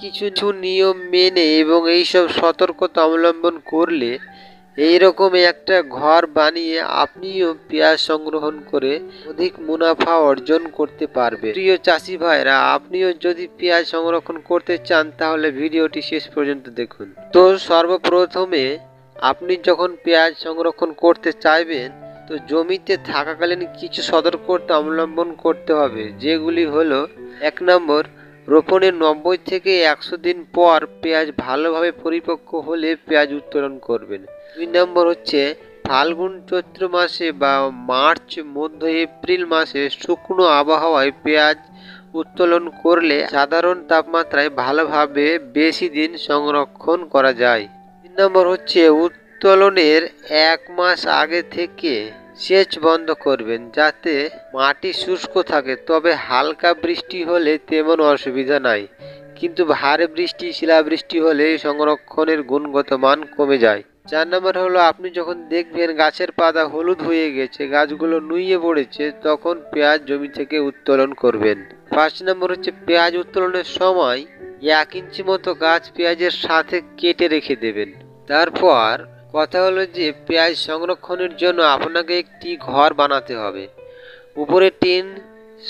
কিছু নিয়ম মেনে এবং এইসব সতর্কতা অবলম্বন করলে এইরকম একটা ঘর বানিয়ে আপনিও পেঁয়াজ সংগ্রহণ করে অধিক মুনাফা অর্জন করতে পারবেন। প্রিয় চাষি ভাইরা, আপনিও যদি পেঁয়াজ সংরক্ষণ করতে চান তাহলে ভিডিওটি শেষ পর্যন্ত দেখুন। তো সর্বপ্রথমে আপনি যখন পেঁয়াজ সংরক্ষণ করতে চাইবেন তো জমিতে থাকাকালীন কিছু সতর্কতা অবলম্বন করতে হবে, যেগুলি হলো: 1 নম্বর, রোপণের 90 থেকে 100 দিন পর পেঁয়াজ ভালোভাবে পরিপক্ক হলে পেঁয়াজ উত্তোলন করবেন। 2 নম্বর হচ্ছে ফাল্গুন চৈত্র মাসে বা মার্চ মধ্য এপ্রিল মাসে শুকনো আবহাওয়ায় পেঁয়াজ উত্তোলন করলে সাধারণ তাপমাত্রায় ভালোভাবে বেশি দিন সংরক্ষণ করা যায়। 3 নম্বর হচ্ছে উত্তোলনের 1 মাস আগে থেকে সেচ বন্ধ করবেন যাতে মাটি শুষ্ক থাকে, তবে হালকা বৃষ্টি হলে তেমন অসুবিধা নাই, কিন্তু ভারী বৃষ্টি শিলাবৃষ্টি হলে সংরক্ষণের গুণগত মান কমে যায়। 4 নম্বর হলো আপনি যখন দেখবেন গাছের পাতা হলুদ হয়ে গেছে, গাছগুলো নুয়ে পড়েছে, তখন পেঁয়াজ জমি থেকে উত্তোলন করবেন। 5 নম্বর হচ্ছে পেঁয়াজ উত্তোলনের সময় 1 ইঞ্চি মতো গাছ পেঁয়াজের সাথে কেটে রেখে দেবেন। তারপর কথা হলো যে পেঁয়াজ সংরক্ষণের জন্য আপনাকে একটি ঘর বানাতে হবে। উপরে টিন,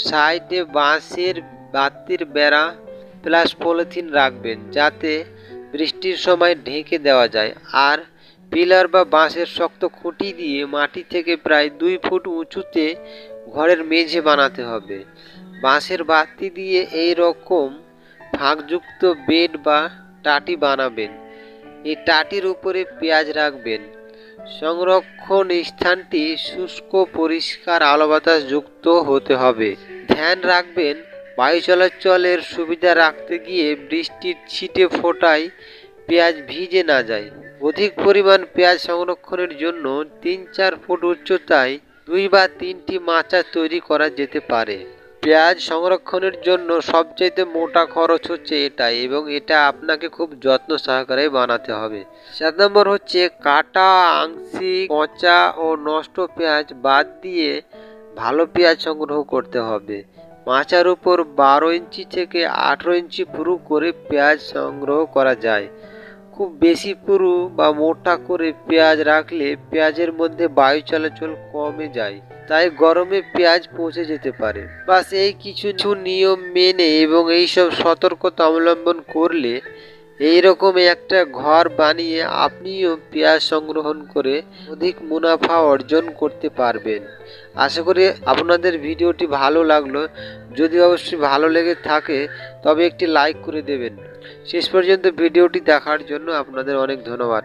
সাইডে বাঁশের বাতির বেড়া প্লাস পলিথিন রাখবেন যাতে বৃষ্টির সময় ঢেকে দেওয়া যায়। আর পিলার বা বাঁশের শক্ত খুঁটি দিয়ে মাটি থেকে প্রায় 2 ফুট উঁচুতে ঘরের মেঝে বানাতে হবে। বাঁশের বাতি দিয়ে এই রকম ফাঁকযুক্ত বেড বা টাটি বানাবেন। এই টাটির উপরে পেঁয়াজ রাখবেন। সংরক্ষণ স্থানটি শুষ্ক, পরিষ্কার, আলো বাতাস যুক্ত হতে হবে। ধ্যান রাখবেন বায়ু চলাচলের সুবিধা রাখতে গিয়ে বৃষ্টির ছিটে ফোটায় পেঁয়াজ ভিজে না যায়। অধিক পরিমাণ পেঁয়াজ সংরক্ষণের জন্য 3-4 ফুট উচ্চতায় 2 বা 3টি মাচা তৈরি করা যেতে পারে। পেঁয়াজ সংরক্ষণের জন্য সবচাইতে মোটা খরচ হচ্ছে এটাই, এবং এটা আপনাকে খুব যত্ন সহকারে বানাতে হবে। 7 নম্বর হচ্ছে কাটা, আংশিক, পচা ও নষ্ট পেঁয়াজ বাদ দিয়ে ভালো পেঁয়াজ সংগ্রহ করতে হবে। মাচার উপর 12 ইঞ্চি থেকে 18 ইঞ্চি পুরু করে পেঁয়াজ সংগ্রহ করা যায়। খুব বেশি পুরু বা মোটা করে পেঁয়াজ রাখলে পেঁয়াজের মধ্যে বায়ু চলাচল কমে যায়, তাই গরমে পেঁয়াজ পচে যেতে পারে। বাস এই কিছু নিয়ম মেনে এবং এইসব সতর্কতা অবলম্বন করলে এইরকম একটা ঘর বানিয়ে আপনিও পেঁয়াজ সংগ্রহণ করে অধিক মুনাফা অর্জন করতে পারবেন। আশা করি আপনাদের ভিডিওটি ভালো লাগলো। যদি অবশ্যই ভালো লেগে থাকে তবে একটি লাইক করে দেবেন। শেষ পর্যন্ত ভিডিওটি দেখার জন্য আপনাদের অনেক ধন্যবাদ।